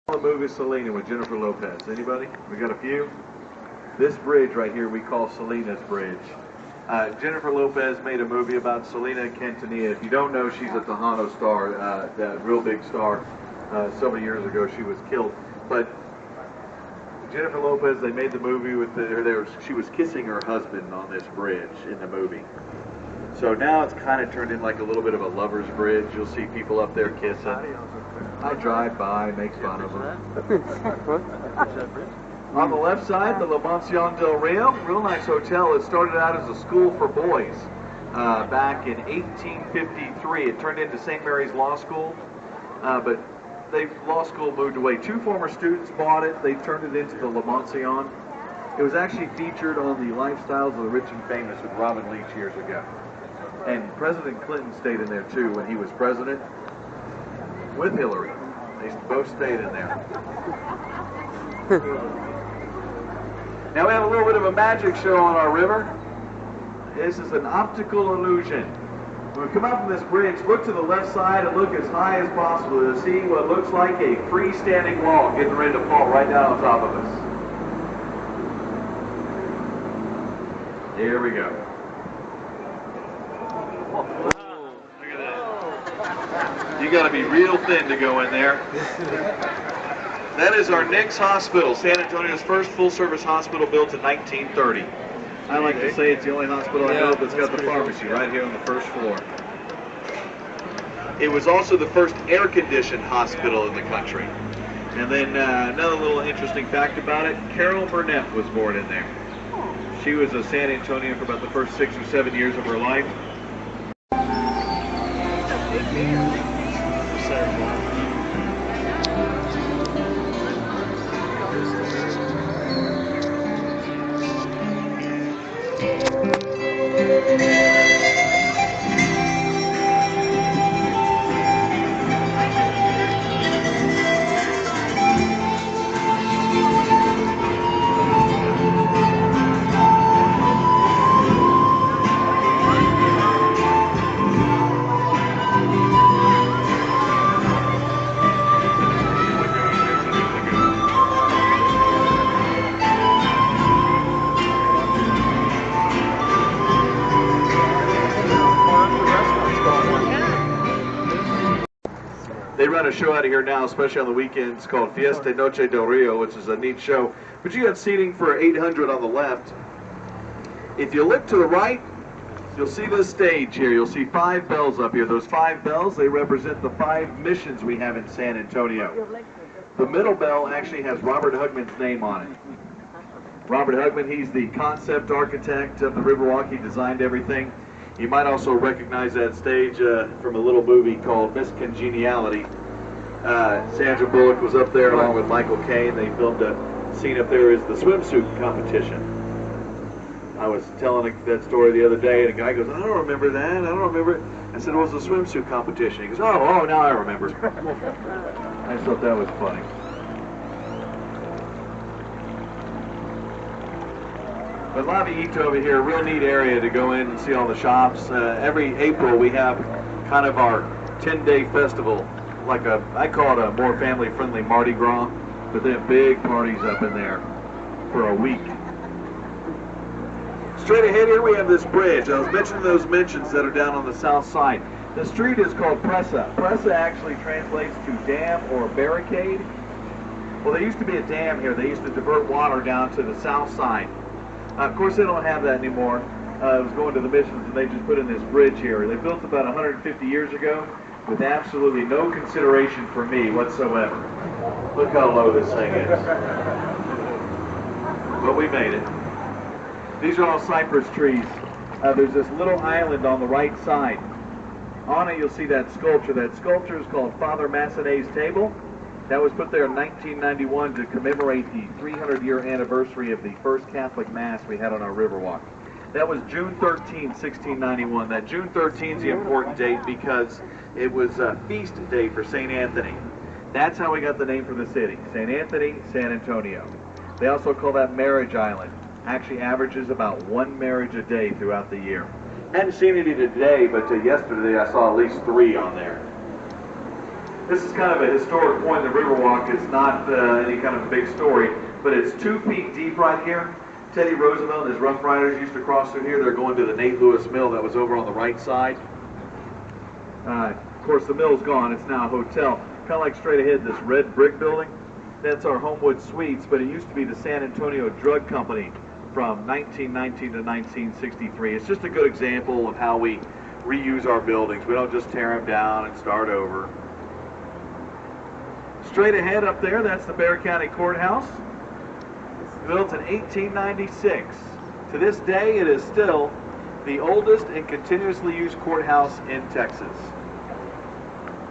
The movie Selena with Jennifer Lopez. Anybody? We got a few? This bridge right here we call Selena's Bridge. Jennifer Lopez made a movie about Selena Quintanilla. If you don't know, she's a Tejano star, that real big star. Several years ago she was killed. But Jennifer Lopez, they made the movie with she was kissing her husband on this bridge in the movie. So now it's kind of turned into like a little bit of a lover's bridge. You'll see people up there kissing. I drive by, makes fun of them. On the left side, the La Mansión del Rio, real nice hotel. It started out as a school for boys back in 1853. It turned into St. Mary's Law School, but law school moved away. Two former students bought it. They turned it into the La Mansión. It was actually featured on the Lifestyles of the Rich and Famous with Robin Leach years ago. And President Clinton stayed in there too when he was president with Hillary. They both stayed in there. Now we have a little bit of a magic show on our river. This is an optical illusion. When we come up from this bridge, look to the left side and look as high as possible to see what looks like a freestanding wall getting ready to fall right down on top of us. Here we go. Look at that. You got to be real thin to go in there. That is our Nix Hospital, San Antonio's first full-service hospital built in 1930. I like to say it's the only hospital I know that's got the pharmacy right here on the first floor. It was also the first air-conditioned hospital in the country. And then another little interesting fact about it, Carol Burnett was born in there. She was a San Antonian for about the first 6 or 7 years of her life. They run a show out of here now, especially on the weekends, called Fiesta Noche del Rio, which is a neat show. But you got seating for 800 on the left. If you look to the right, you'll see this stage here. You'll see 5 bells up here. Those 5 bells, they represent the 5 missions we have in San Antonio. The middle bell actually has Robert Hugman's name on it. Robert Hugman, he's the concept architect of the Riverwalk. He designed everything. You might also recognize that stage from a little movie called Miss Congeniality. Sandra Bullock was up there along with Michael Caine. They filmed a scene up there as the swimsuit competition. I was telling that story the other day, and a guy goes, I don't remember that, I don't remember it. I said, well, it was a swimsuit competition. He goes, oh, now I remember. I just thought that was funny. But La Villita over here, a real neat area to go in and see all the shops. Every April we have kind of our 10-day festival, I call it a more family-friendly Mardi Gras, but they have big parties up in there for a week. Straight ahead here we have this bridge. I was mentioning those mentions that are down on the south side. The street is called Presa. Presa actually translates to dam or barricade. Well, there used to be a dam here. They used to divert water down to the south side. Of course, they don't have that anymore. It was going to the missions, and they just put in this bridge here. They built about 150 years ago with absolutely no consideration for me whatsoever. Look how low this thing is. But we made it. These are all cypress trees. There's this little island on the right side. On it, you'll see that sculpture. That sculpture is called Father Massenet's Table. That was put there in 1991 to commemorate the 300-year anniversary of the first Catholic Mass we had on our Riverwalk. That was June 13, 1691. That June 13 is the important date because it was a feast day for St. Anthony. That's how we got the name for the city, St. Anthony, San Antonio. They also call that Marriage Island. Actually averages about 1 marriage a day throughout the year. Hadn't seen any today, but yesterday I saw at least 3 on there. This is kind of a historic point in the Riverwalk. It's not any kind of big story, but it's 2 feet deep right here. Teddy Roosevelt and his Rough Riders used to cross through here. They're going to the Nate Lewis Mill that was over on the right side. Of course, the mill's gone. It's now a hotel. Kind of like straight ahead, this red brick building. That's our Homewood Suites, but it used to be the San Antonio Drug Company from 1919 to 1963. It's just a good example of how we reuse our buildings. We don't just tear them down and start over. Straight ahead up there, that's the Bexar County Courthouse. Built in 1896. To this day, it is still the oldest and continuously used courthouse in Texas.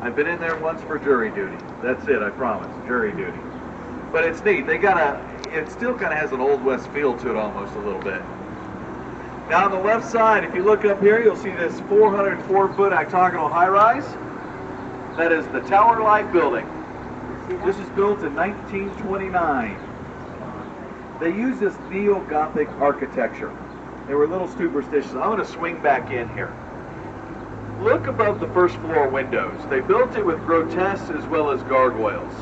I've been in there once for jury duty. That's it, I promise, jury duty. But it's neat. It still kind of has an Old West feel to it almost a little bit. Now on the left side, if you look up here, you'll see this 404-foot octagonal high-rise. That is the Tower Light Building. This is built in 1929. They use this neo-Gothic architecture. They were a little superstitious. I'm going to swing back in here. Look above the first floor windows. They built it with grotesques as well as gargoyles.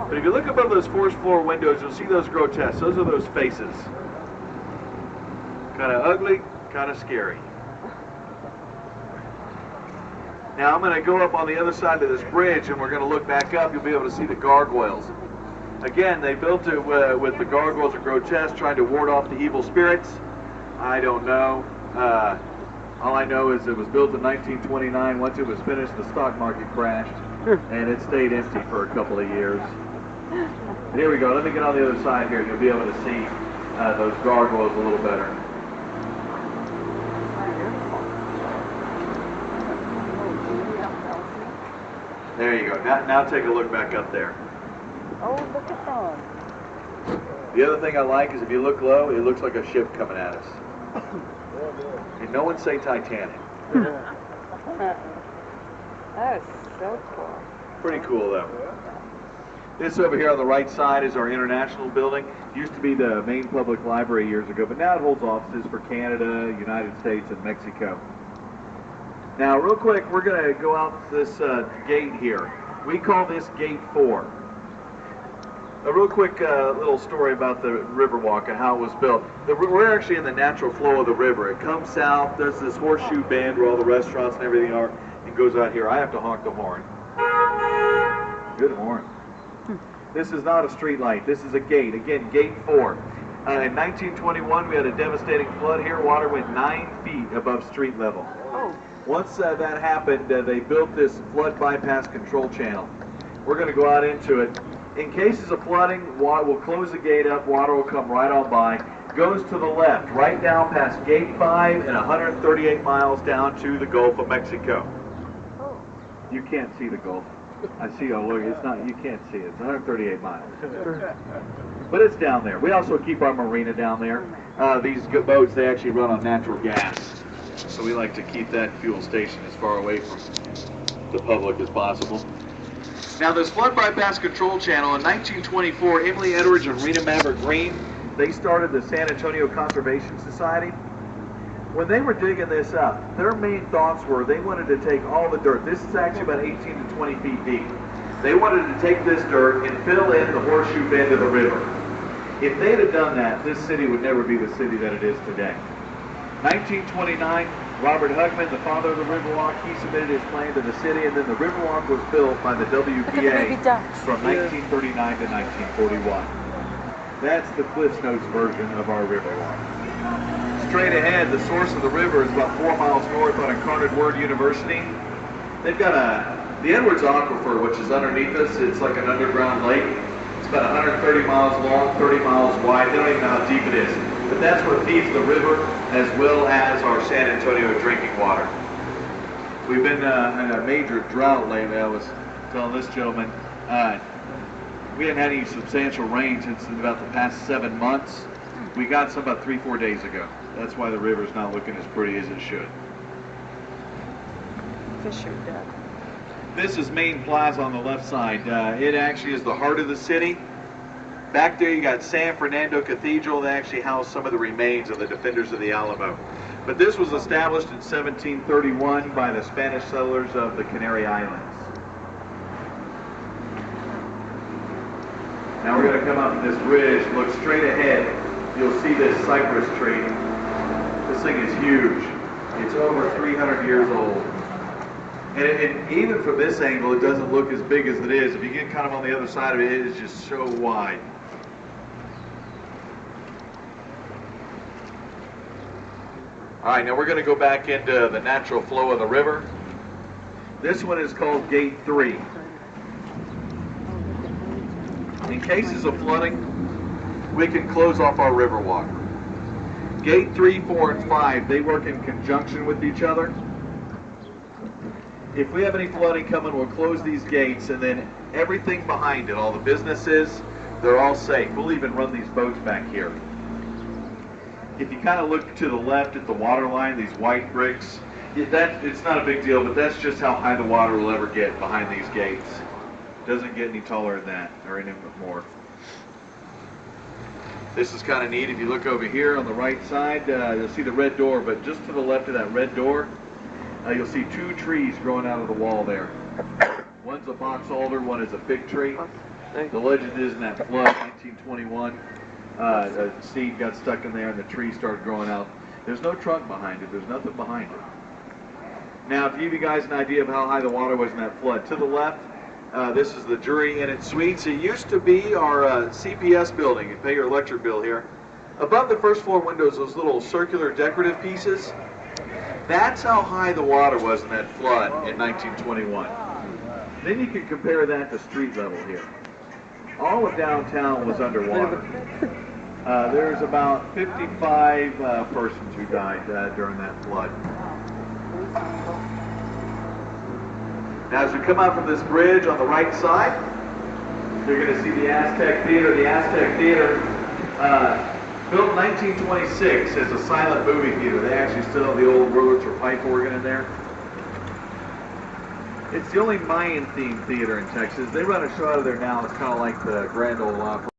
But if you look above those first floor windows, you'll see those grotesques. Those are those faces. Kind of ugly, kind of scary. Now I'm going to go up on the other side of this bridge and we're going to look back up. You'll be able to see the gargoyles. Again, they built it with the gargoyles and grotesques, trying to ward off the evil spirits. I don't know. All I know is it was built in 1929. Once it was finished, the stock market crashed, and it stayed empty for a couple of years. Here we go. Let me get on the other side here, and you'll be able to see those gargoyles a little better. There you go. Now take a look back up there. Oh, look at that. The other thing I like is if you look low, it looks like a ship coming at us. And no one say Titanic. That is so cool. Pretty cool, though. This over here on the right side is our international building. It used to be the main public library years ago, but now it holds offices for Canada, United States, and Mexico. Now, real quick, we're going to go out this gate here. We call this Gate 4. A real quick little story about the Riverwalk and how it was built. We're actually in the natural flow of the river. It comes south, there's this horseshoe bend where all the restaurants and everything are, and goes out here. I have to honk the horn. Good horn. This is not a street light. This is a gate. Again, Gate 4. In 1921, we had a devastating flood here. Water went 9 feet above street level. Oh. Once that happened, they built this flood bypass control channel. We're going to go out into it. In cases of flooding, we'll close the gate up, water will come right on by. Goes to the left, right down past Gate 5 and 138 miles down to the Gulf of Mexico. Oh. You can't see the Gulf. I see, oh look, it's not, you can't see it. It's 138 miles. But it's down there. We also keep our marina down there. These boats, they actually run on natural gas. So we like to keep that fuel station as far away from the public as possible. Now this flood bypass control channel, in 1924, Emily Edwards and Rena Maverick Green, they started the San Antonio Conservation Society. When they were digging this up, their main thoughts were they wanted to take all the dirt. This is actually about 18 to 20 feet deep. They wanted to take this dirt and fill in the horseshoe bend of the river. If they'd have done that, this city would never be the city that it is today. 1929, Robert Hugman, the father of the Riverwalk, he submitted his plan to the city, and then the Riverwalk was built by the WPA from 1939 to 1941. That's the Cliffs Notes version of our Riverwalk. Straight ahead, the source of the river is about 4 miles north on Incarnate Word University. They've got the Edwards Aquifer, which is underneath us. It's like an underground lake. It's about 130 miles long, 30 miles wide. They don't even know how deep it is. But that's what feeds the river as well as our San Antonio drinking water. We've been in a major drought lately. I was telling this gentleman, we haven't had any substantial rain since about the past 7 months. We got some about 3-4 days ago. That's why the river's not looking as pretty as it should. Fisher Duck. This is Main Plaza on the left side. It actually is the heart of the city. Back there you got San Fernando Cathedral. They actually house some of the remains of the defenders of the Alamo. But this was established in 1731 by the Spanish settlers of the Canary Islands. Now we're going to come up this ridge, look straight ahead. You'll see this cypress tree. This thing is huge. It's over 300 years old. And even from this angle, it doesn't look as big as it is. If you get kind of on the other side of it, it is just so wide. All right, now we're going to go back into the natural flow of the river. This one is called Gate 3. In cases of flooding, we can close off our river water. Gate 3, 4, and 5, they work in conjunction with each other. If we have any flooding coming, we'll close these gates, and then everything behind it, all the businesses, they're all safe. We'll even run these boats back here. If you kind of look to the left at the water line, these white bricks, it's not a big deal, but that's just how high the water will ever get behind these gates. It doesn't get any taller than that, or any more. This is kind of neat. If you look over here on the right side, you'll see the red door, but just to the left of that red door, you'll see two trees growing out of the wall there. One's a box alder, one is a fig tree. The legend is in that flood, 1921, a seed got stuck in there and the tree started growing out. There's no trunk behind it. There's nothing behind it. Now, to give you guys an idea of how high the water was in that flood, to the left, this is the Drury Inn and Suites. It used to be our CPS building. You pay your electric bill here. Above the first floor windows, those little circular decorative pieces, that's how high the water was in that flood in 1921. Then you can compare that to street level here. All of downtown was underwater. There's about 55 persons who died during that flood. Now as we come out from this bridge on the right side, you're going to see the Aztec Theater. The Aztec Theater, built in 1926 as a silent movie theater. They actually still have the old Wurlitzer pipe organ in there. It's the only Mayan-themed theater in Texas. They run a show out of there now. It's kind of like the Grand Ole Opry.